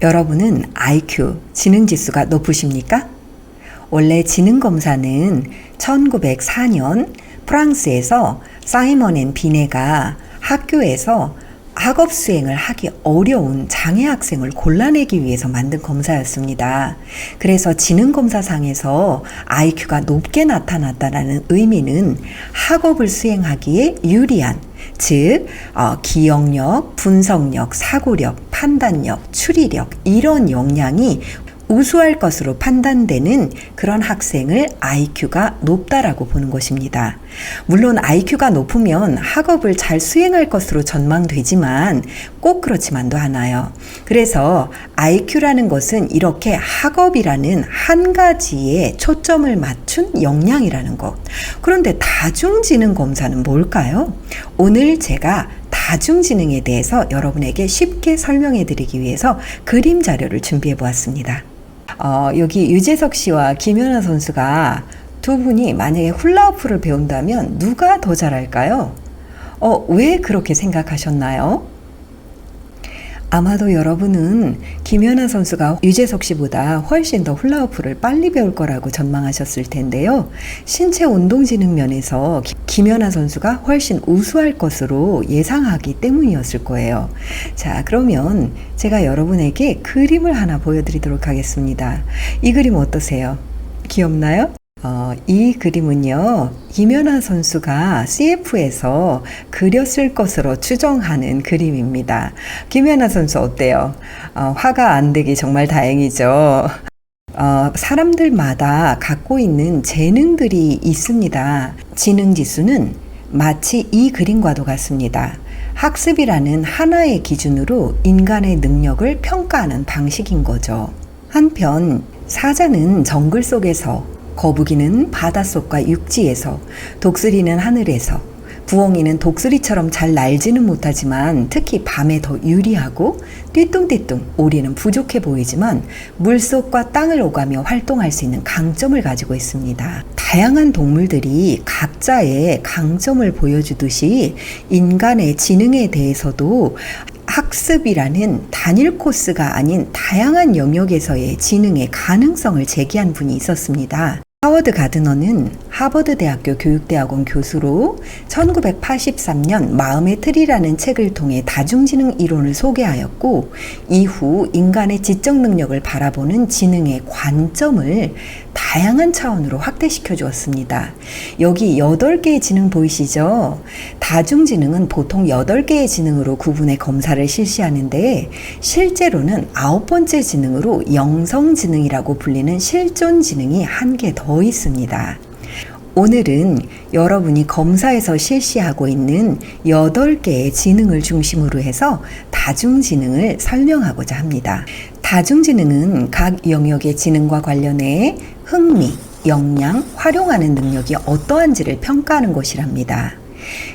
여러분은 IQ, 지능지수가 높으십니까? 원래 지능검사는 1904년 프랑스에서 사이먼 앤 비네가 학교에서 학업 수행을 하기 어려운 장애 학생을 골라내기 위해서 만든 검사였습니다. 그래서 지능검사상에서 IQ가 높게 나타났다는 의미는 학업을 수행하기에 유리한, 즉 기억력, 분석력, 사고력, 판단력, 추리력 이런 역량이 우수할 것으로 판단되는 그런 학생을 IQ가 높다라고 보는 것입니다. 물론 IQ가 높으면 학업을 잘 수행할 것으로 전망되지만 꼭 그렇지만도 않아요. 그래서 IQ라는 것은 이렇게 학업이라는 한 가지에 초점을 맞춘 역량이라는 것. 그런데 다중지능 검사는 뭘까요? 오늘 제가 다중지능에 대해서 여러분에게 쉽게 설명해 드리기 위해서 그림 자료를 준비해 보았습니다. 여기 유재석 씨와 김연아 선수가 두 분이 만약에 훌라후프를 배운다면 누가 더 잘할까요? 왜 그렇게 생각하셨나요? 아마도 여러분은 김연아 선수가 유재석 씨보다 훨씬 더 훌라후프를 빨리 배울 거라고 전망하셨을 텐데요. 신체 운동 지능 면에서 김연아 선수가 훨씬 우수할 것으로 예상하기 때문이었을 거예요. 자, 그러면 제가 여러분에게 그림을 하나 보여드리도록 하겠습니다. 이 그림 어떠세요? 귀엽나요? 이 그림은요, 김연아 선수가 CF에서 그렸을 것으로 추정하는 그림입니다. 김연아 선수 어때요? 화가 안 되기 정말 다행이죠. 사람들마다 갖고 있는 재능들이 있습니다. 지능지수는 마치 이 그림과도 같습니다. 학습이라는 하나의 기준으로 인간의 능력을 평가하는 방식인 거죠. 한편 사자는 정글 속에서, 거북이는 바닷속과 육지에서, 독수리는 하늘에서, 부엉이는 독수리처럼 잘 날지는 못하지만 특히 밤에 더 유리하고, 띠뚱띠뚱 오리는 부족해 보이지만 물속과 땅을 오가며 활동할 수 있는 강점을 가지고 있습니다. 다양한 동물들이 각자의 강점을 보여주듯이 인간의 지능에 대해서도 학습이라는 단일 코스가 아닌 다양한 영역에서의 지능의 가능성을 제기한 분이 있었습니다. 하워드 가드너는 하버드 대학교 교육대학원 교수로 1983년 마음의 틀이라는 책을 통해 다중지능 이론을 소개하였고, 이후 인간의 지적 능력을 바라보는 지능의 관점을 다양한 차원으로 확대시켜 주었습니다. 여기 8개의 지능 보이시죠? 다중지능은 보통 8개의 지능으로 구분해 검사를 실시하는데, 실제로는 9번째 지능으로 영성지능이라고 불리는 실존지능이 한 개 더 있습니다. 오늘은 여러분이 검사에서 실시하고 있는 8개의 지능을 중심으로 해서 다중지능을 설명하고자 합니다. 다중지능은 각 영역의 지능과 관련해 흥미, 역량, 활용하는 능력이 어떠한지를 평가하는 것이랍니다.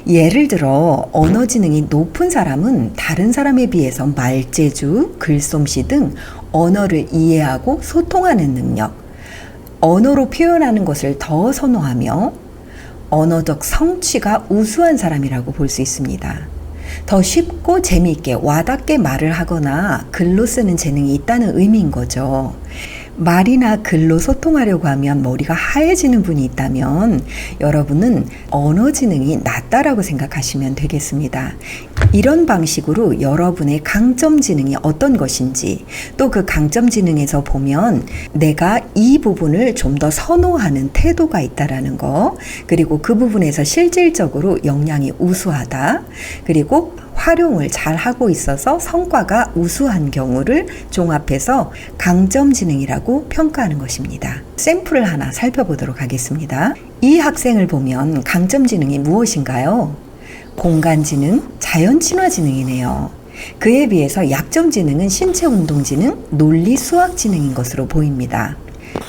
예를 들어 언어 지능이 높은 사람은 다른 사람에 비해서 말재주, 글솜씨 등 언어를 이해하고 소통하는 능력, 언어로 표현하는 것을 더 선호하며 언어적 성취가 우수한 사람이라고 볼 수 있습니다. 더 쉽고 재미있게 와닿게 말을 하거나 글로 쓰는 재능이 있다는 의미인 거죠. 말이나 글로 소통하려고 하면 머리가 하얘지는 분이 있다면 여러분은 언어 지능이 낮다라고 생각하시면 되겠습니다. 이런 방식으로 여러분의 강점 지능이 어떤 것인지, 또 그 강점 지능에서 보면 내가 이 부분을 좀 더 선호하는 태도가 있다라는 거, 그리고 그 부분에서 실질적으로 역량이 우수하다, 그리고 활용을 잘 하고 있어서 성과가 우수한 경우를 종합해서 강점 지능이라고 평가하는 것입니다. 샘플을 하나 살펴보도록 하겠습니다. 이 학생을 보면 강점 지능이 무엇인가요? 공간 지능, 자연 친화 지능이네요. 그에 비해서 약점 지능은 신체 운동 지능, 논리 수학 지능인 것으로 보입니다.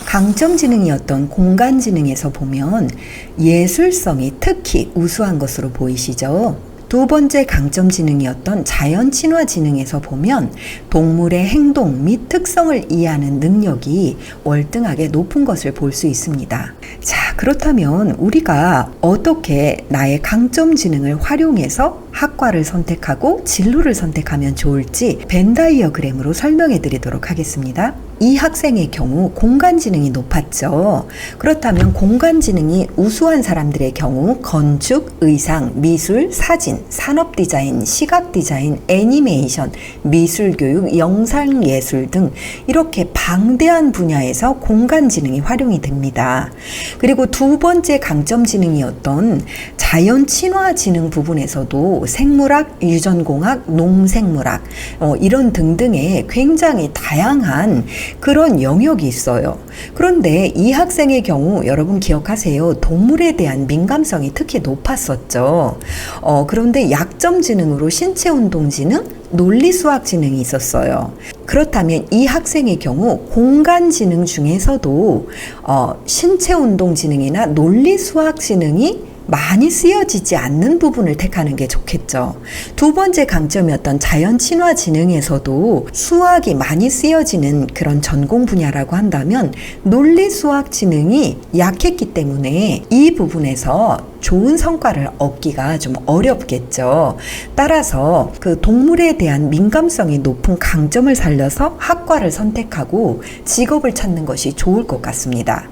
강점 지능이었던 공간 지능에서 보면 예술성이 특히 우수한 것으로 보이시죠? 두 번째 강점 지능이었던 자연 친화 지능에서 보면 동물의 행동 및 특성을 이해하는 능력이 월등하게 높은 것을 볼 수 있습니다. 자, 그렇다면 우리가 어떻게 나의 강점 지능을 활용해서 학과를 선택하고 진로를 선택하면 좋을지 벤 다이어그램으로 설명해 드리도록 하겠습니다. 이 학생의 경우 공간 지능이 높았죠. 그렇다면 공간 지능이 우수한 사람들의 경우 건축, 의상, 미술, 사진, 산업 디자인, 시각 디자인, 애니메이션, 미술 교육, 영상 예술 등 이렇게 방대한 분야에서 공간 지능이 활용이 됩니다. 그리고 두 번째 강점 지능이었던 자연 친화 지능 부분에서도 생물학, 유전공학, 농생물학 이런 등등의 굉장히 다양한 그런 영역이 있어요. 그런데 이 학생의 경우 여러분 기억하세요. 동물에 대한 민감성이 특히 높았었죠. 그런데 약점 지능으로 신체 운동 지능, 논리 수학 지능이 있었어요. 그렇다면 이 학생의 경우 공간 지능 중에서도 신체 운동 지능이나 논리 수학 지능이 많이 쓰여지지 않는 부분을 택하는 게 좋겠죠. 두 번째 강점이었던 자연 친화 지능에서도 수학이 많이 쓰여지는 그런 전공 분야라고 한다면 논리 수학 지능이 약했기 때문에 이 부분에서 좋은 성과를 얻기가 좀 어렵겠죠. 따라서 그 동물에 대한 민감성이 높은 강점을 살려서 학과를 선택하고 직업을 찾는 것이 좋을 것 같습니다.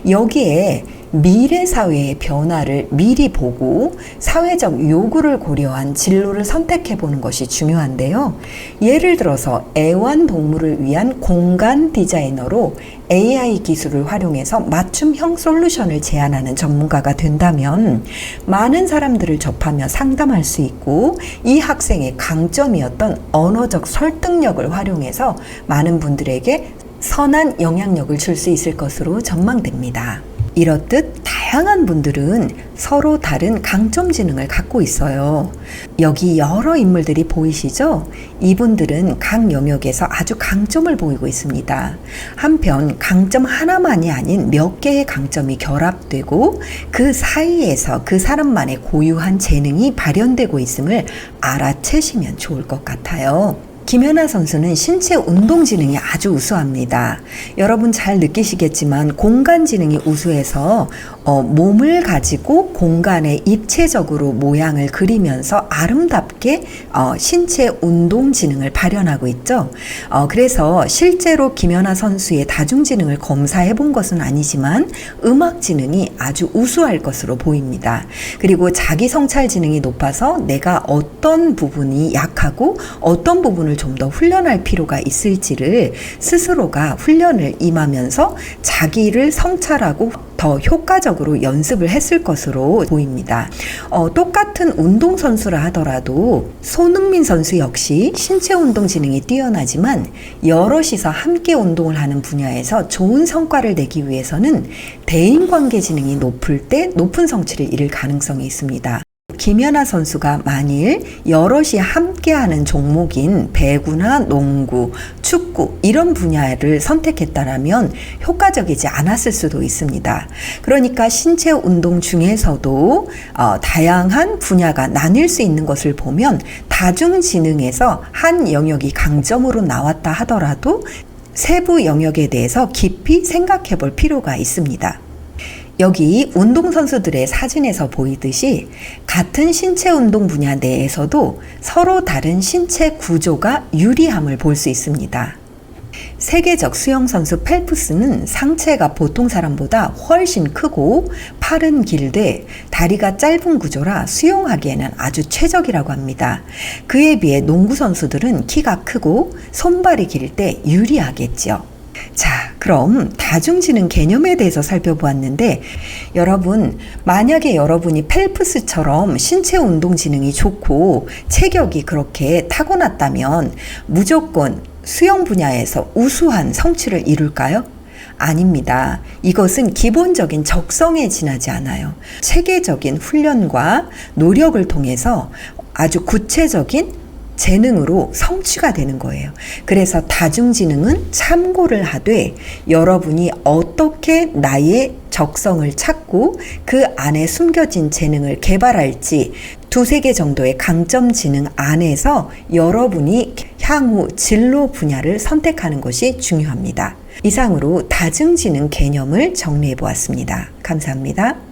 여기에 미래 사회의 변화를 미리 보고 사회적 요구를 고려한 진로를 선택해 보는 것이 중요한데요. 예를 들어서 애완동물을 위한 공간 디자이너로 AI 기술을 활용해서 맞춤형 솔루션을 제안하는 전문가가 된다면 많은 사람들을 접하며 상담할 수 있고 이 학생의 강점이었던 언어적 설득력을 활용해서 많은 분들에게 선한 영향력을 줄 수 있을 것으로 전망됩니다. 이렇듯 다양한 분들은 서로 다른 강점 지능을 갖고 있어요. 여기 여러 인물들이 보이시죠? 이분들은 각 영역에서 아주 강점을 보이고 있습니다. 한편 강점 하나만이 아닌 몇 개의 강점이 결합되고 그 사이에서 그 사람만의 고유한 재능이 발현되고 있음을 알아채시면 좋을 것 같아요. 김연아 선수는 신체 운동 지능이 아주 우수합니다. 여러분 잘 느끼시겠지만 공간 지능이 우수해서 몸을 가지고 공간에 입체적으로 모양을 그리면서 아름답게 신체 운동 지능을 발현하고 있죠. 그래서 실제로 김연아 선수의 다중 지능을 검사해 본 것은 아니지만 음악 지능이 아주 우수할 것으로 보입니다. 그리고 자기 성찰 지능이 높아서 내가 어떤 부분이 약하고 어떤 부분을 좀 더 훈련할 필요가 있을지를 스스로가 훈련을 임하면서 자기를 성찰하고 더 효과적으로 연습을 했을 것으로 보입니다. 똑같은 운동선수라 하더라도 손흥민 선수 역시 신체 운동 지능이 뛰어나지만 여럿이서 함께 운동을 하는 분야에서 좋은 성과를 내기 위해서는 대인관계 지능이 높을 때 높은 성취를 이룰 가능성이 있습니다. 김연아 선수가 만일 여럿이 함께하는 종목인 배구나 농구, 축구 이런 분야를 선택했다라면 효과적이지 않았을 수도 있습니다. 그러니까 신체 운동 중에서도 다양한 분야가 나뉠 수 있는 것을 보면 다중지능에서 한 영역이 강점으로 나왔다 하더라도 세부 영역에 대해서 깊이 생각해 볼 필요가 있습니다. 여기 운동선수들의 사진에서 보이듯이 같은 신체 운동 분야 내에서도 서로 다른 신체 구조가 유리함을 볼 수 있습니다. 세계적 수영선수 펠프스는 상체가 보통 사람보다 훨씬 크고 팔은 길되 다리가 짧은 구조라 수영하기에는 아주 최적이라고 합니다. 그에 비해 농구선수들은 키가 크고 손발이 길 때 유리하겠죠. 자, 그럼 다중지능 개념에 대해서 살펴보았는데 여러분, 만약에 여러분이 펠프스처럼 신체 운동 지능이 좋고 체격이 그렇게 타고났다면 무조건 수영 분야에서 우수한 성취를 이룰까요? 아닙니다. 이것은 기본적인 적성에 지나지 않아요. 체계적인 훈련과 노력을 통해서 아주 구체적인 재능으로 성취가 되는 거예요. 그래서 다중지능은 참고를 하되 여러분이 어떻게 나의 적성을 찾고 그 안에 숨겨진 재능을 개발할지 두세 개 정도의 강점 지능 안에서 여러분이 향후 진로 분야를 선택하는 것이 중요합니다. 이상으로 다중지능 개념을 정리해 보았습니다. 감사합니다.